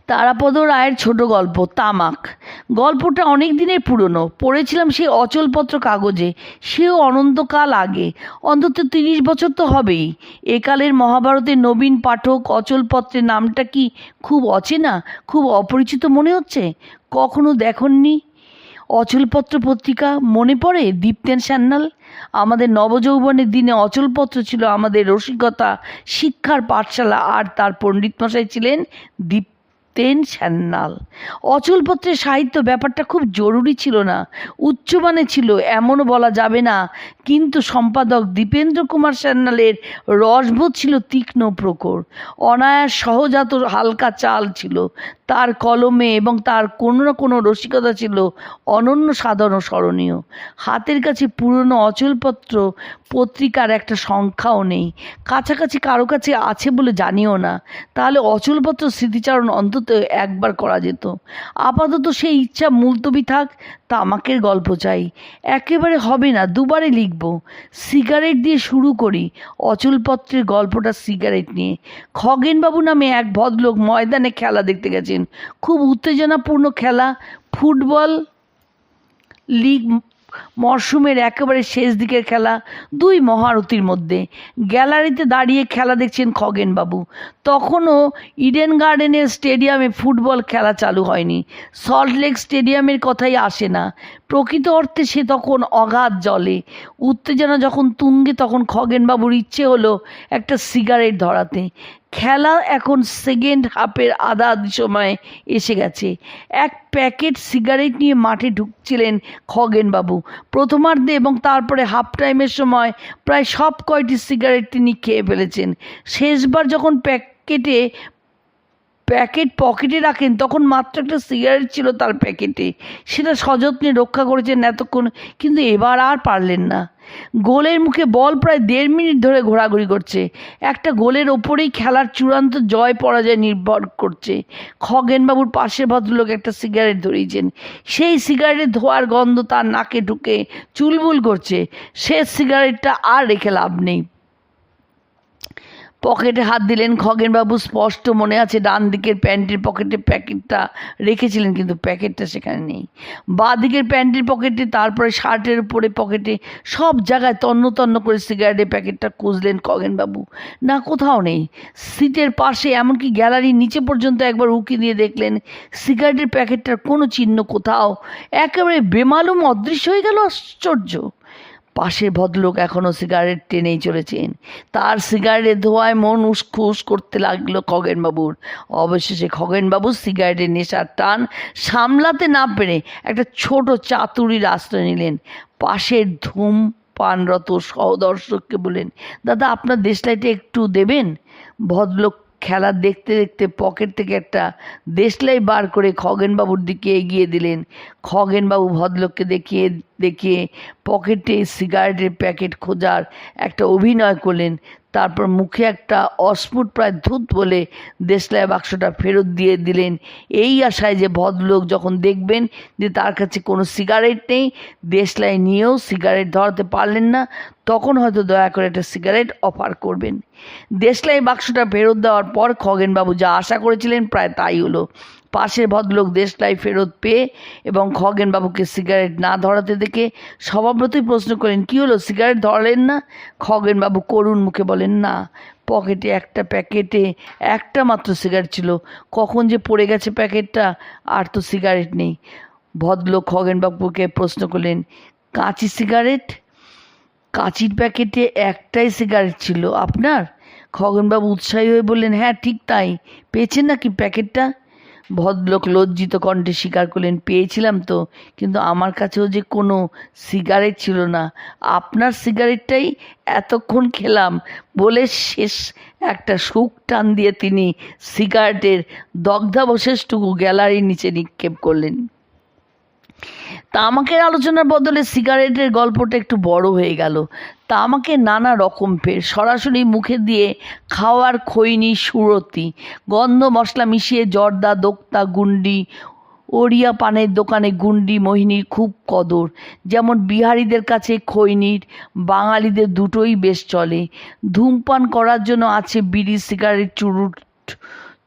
তারাপদ রায়ের ছোট গল্প তামাক। গল্পটা অনেক দিনের পুরনো, পড়েছিলাম সেই অচলপত্র কাগজে, সেও অনন্তকাল আগে, অন্তত 30 বছর তো হবেই। একালের মহাভারতের নবীন পাঠক অচলপত্রের নামটা কি খুব অচেনা, খুব অপরিচিত মনে হচ্ছে? কখনো দেখননি অচলপত্র পত্রিকা? মনে পড়ে দীপ্তেন সান্যাল? আমাদের নবযৌবনের দিনে অচলপত্র ছিল আমাদের রসিকতা শিক্ষার পাঠশালা, আর তার পণ্ডিতমশাই ছিলেন দীপ্তেন সান্যাল। অচলপত্রের সাহিত্য ব্যাপারটা খুব জরুরি ছিল না, উচ্চমানে ছিল এমনও বলা যাবে না, কিন্তু সম্পাদক দীপেন্দ্র কুমার সান্যালের রসবোধ ছিল তীক্ষ্ণ প্রখর, অনায়াস সহজাত হালকা চাল ছিল তার কলমে, এবং তার কোনো না কোনো রসিকতা ছিল অনন্য সাধারণ স্মরণীয়। হাতের কাছে পুরনো অচলপত্র পত্রিকার একটা সংখ্যাও নেই, কাছাকাছি কারো কাছে আছে বলে জানিও না। তাহলে অচলপত্র স্মৃতিচারণ অন্তত একবার করা যেত। আপাতত সেই ইচ্ছা মুলতবি থাক। তামাকের গল্প চাই, একেবারে হবে না, দুবারে লিখব। সিগারেট দিয়ে শুরু করি। অচলপত্রের গল্পটা সিগারেট নিয়ে। খগেনবাবু নামে এক ভদ্রলোক ময়দানে খেলা দেখতে গেছেন, খুব উত্তেজনাপূর্ণ খেলা, ফুটবল লিগ মরশুমের একেবারে শেষ দিকের খেলা, দুই মহারথীর মধ্যে। গ্যালারিতে দাঁড়িয়ে খেলা দেখছেন খগেনবাবু। তখনও ইডেন গার্ডেনের স্টেডিয়ামে ফুটবল খেলা চালু হয়নি, সল্টলেক স্টেডিয়ামের কথাই আসে না। প্রকৃত অর্থে সে তখন অগাধ জলে। উত্তেজনা যখন তুঙ্গে, তখন খগেনবাবুর ইচ্ছে হলো একটা সিগারেট ধরাতে। খেলা এখন সেকেন্ড হাফের আধা সময় এসে গেছে। এক প্যাকেট সিগারেট নিয়ে মাঠে ঢুকছিলেন খগেনবাবু প্রথমার্ধে, এবং তারপরে হাফ টাইমের সময় প্রায় সব কয়টি সিগারেট তিনি খেয়ে ফেলেছেন। শেষবার যখন প্যাকেট পকেটে রাখেন, তখন মাত্র একটা সিগারেট ছিল তার প্যাকেটে, সেটা সযত্নে রক্ষা করেছেন এতক্ষণ, কিন্তু এবার আর পারলেন না। গোলের মুখে বল প্রায় 1.5 মিনিট ধরে ঘোরাঘুরি করছে। একটা গোলের ওপরেই খেলার চূড়ান্ত জয় পরাজয় নির্ভর করছে। খগেনবাবুর পাশের ভদ্রলোক একটা সিগারেট ধরিয়েছেন, সেই সিগারেটের ধোঁয়ার গন্ধ তার নাকে ঢুকে চুলবুল করছে। শেষ সিগারেটটা আর রেখে লাভ নেই। পকেটে হাত দিলেন খগেনবাবু। স্পষ্ট মনে আছে ডান দিকের প্যান্টের পকেটে প্যাকেটটা রেখেছিলেন, কিন্তু প্যাকেটটা সেখানে নেই। বাঁ দিকের প্যান্টের পকেটে, তারপরে শার্টের উপরে পকেটে, সব জায়গায় তন্ন তন্ন করে সিগারেটের প্যাকেটটা খুঁজলেন খগেনবাবু। না, কোথাও নেই। সিটের পাশে, এমনকি গ্যালারির নিচে পর্যন্ত একবার উঁকি দিয়ে দেখলেন, সিগারেটের প্যাকেটটার কোনো চিহ্ন কোথাও। একেবারে বেমালুম অদৃশ্য হয়ে গেল। আশ্চর্য! পাশের ভদ্রলোক এখনও সিগারেট টেনেই চলেছেন। তার সিগারেটের ধোঁয়ায় মন উসখুস করতে লাগলো খগেনবাবুর। অবশেষে খগেনবাবু সিগারেটের নেশার টান সামলাতে না পেরে একটা ছোট চাতুরির আশ্রয় নিলেন। পাশের ধূমপানরত সহদর্শককে বললেন, দাদা, আপনার দেশলাইটা একটু দেবেন? ভদ্রলোক খেলা দেখতে দেখতে পকেট থেকে একটা দেশলাই বার করে খগেনবাবুর দিকে এগিয়ে দিলেন। খগেনবাবু ভদ্রলোককে দেখিয়ে পকেটে সিগারেটের প্যাকেট খোঁজার একটা অভিনয় করলেন। তারপর মুখে একটা অস্ফুট প্রায় ধুত বলে দেশলাই বাক্সটা ফেরত দিয়ে দিলেন, এই আশায় যে ভদ্রলোক যখন দেখবেন যে তার কাছে কোনো সিগারেট নেই, দেশলাই নিয়েও সিগারেট ধরাতে পারলেন না, তখন হয়তো দয়া করে একটা সিগারেট অফার করবেন। দেশলাই বাক্সটা ফেরত দেওয়ার পর খগেনবাবু যা আশা করেছিলেন প্রায় তাই হলো। পাশের ভদ্রলোক দেশলাই ফেরত পেয়ে এবং খগেনবাবুকে সিগারেট না ধরাতে দেখে স্বভাবতই প্রশ্ন করলেন, কী হলো, সিগারেট ধরালেন না? খগেনবাবু করুণ মুখে বলেন, না, পকেটে একটা প্যাকেটে একটা মাত্র সিগারেট ছিল, কখন যে পড়ে গেছে প্যাকেটটা, আর তো সিগারেট নেই। ভদ্রলোক খগেনবাবুকে প্রশ্ন করলেন, কাঁচি সিগারেট? কাঁচির প্যাকেটে একটাই সিগারেট ছিল আপনার? খগেনবাবু উৎসাহী হয়ে বললেন, হ্যাঁ, ঠিক তাই। পেয়েছেন নাকি প্যাকেটটা? ভদ্রলোক লজ্জিত কণ্ঠে স্বীকার করলেন, পেয়েছিলাম তো, কিন্তু আমার কাছেও যে কোনো সিগারেট ছিল না। আপনার সিগারেটটাই এতক্ষণ খেলাম। বলে শেষ একটা সুখ টান দিয়ে তিনি সিগারেটের দগ্ধাবশেষটুকু গ্যালারির নিচে নিক্ষেপ করলেন। তামাকের আলোচনার বদলে সিগারেটের গল্পটা একটু বড় হয়ে গেল। তামাকে নানা রকম ফের সরাসরি মুখে দিয়ে খাওয়ার খৈনি, সুরতি, গন্ধ মশলা মিশিয়ে জর্দা, দোক্তা, গুন্ডি, ওড়িয়া পানের দোকানে গুন্ডি মোহিনীর খুব কদর। যেমন বিহারিদের কাছে খৈনির, বাঙালিদের দুটোই বেশ চলে। ধূমপান করার জন্য আছে বিড়ি, সিগারেট, চুরুট,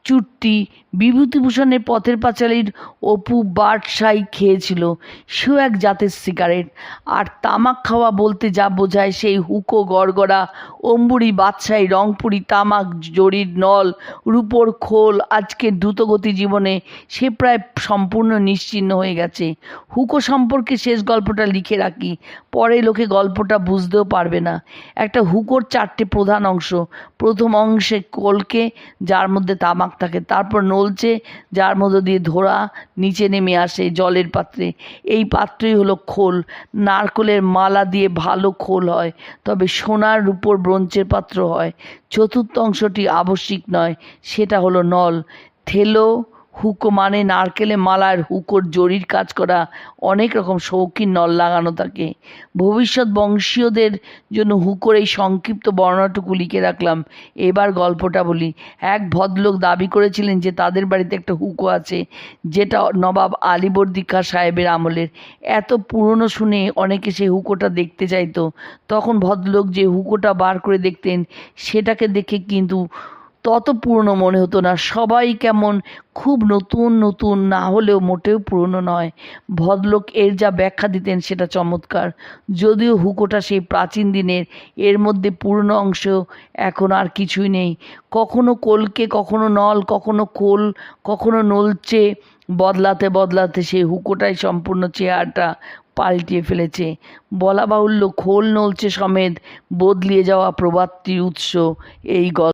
চুট্টি বিভূতিভূষণের পথের পাঁচালীর অপু বার্টসাই খেয়েছিল, সেও এক জাতের সিগারেট। আর তামাক খাওয়া বলতে যা বোঝায় সেই হুকো, গড়গড়া, অম্বুরি, বাদশাহী, রংপুরি, তামাক, জরির নল, রূপোর খোল। আজকের দ্রুতগতি জীবনে সে প্রায় সম্পূর্ণ নিশ্চিহ্ন হয়ে গেছে। হুকো সম্পর্কে শেষ গল্পটা লিখে রাখি, পরে লোকে গল্পটা বুঝতেও পারবে না। একটা হুকোর 4টে প্রধান অংশ। প্রথম অংশে কলকে, যার মধ্যে তামাক থাকে, তারপর নলচে, যার মধ্যে দিয়ে ধোঁয়া নিচে নেমে আসে জলের পাত্রে। এই পাত্রই হলো খোল। নারকেলের মালা দিয়ে ভালো খোল হয়, তবে সোনার, রূপোর, ব্রোঞ্জের পাত্র হয়। চতুর্থ অংশটি আবশ্যিক নয়, সেটা হলো নল। থেলো হুকো মানে নারকেলের মালার হুকোর জরির কাজ করা অনেক রকম শৌখিন নল লাগানো থাকে। ভবিষ্যৎ বংশীয়দের জন্য হুকোর এই সংক্ষিপ্ত বর্ণনাটুকু লিখে রাখলাম। এবার গল্পটা বলি। এক ভদ্রলোক দাবি করেছিলেন যে তাদের বাড়িতে একটা হুকো আছে, যেটা নবাব আলীবর্দী খাঁ সাহেবের আমলের। এত পুরনো শুনে অনেকে সেই হুকোটা দেখতে চাইতো। তখন ভদ্রলোক যে হুকোটা বার করে দেখতেন, সেটাকে দেখে কিন্তু তত পুরনো মনে হতো না। সবাই কেমন খুব নতুন নতুন, না হলেও মোটেও পুরনো নয়। ভদ্রলোক এর যা ব্যাখ্যা দিতেন সেটা চমৎকার। যদিও হুকোটা সেই প্রাচীন দিনের, এর মধ্যে পুরনো অংশ এখন আর কিছুই নেই। কখনো কলকে, কখনো নল, কখনো খোল, কখনো নলচে বদলাতে বদলাতে সেই হুকোটাই সম্পূর্ণ চেহারাটা পাল্টিয়ে ফেলেছে। বলা বাহুল্য, খোল নলচে সমেত বদলিয়ে যাওয়া প্রবাদটির উৎস এই গল্প।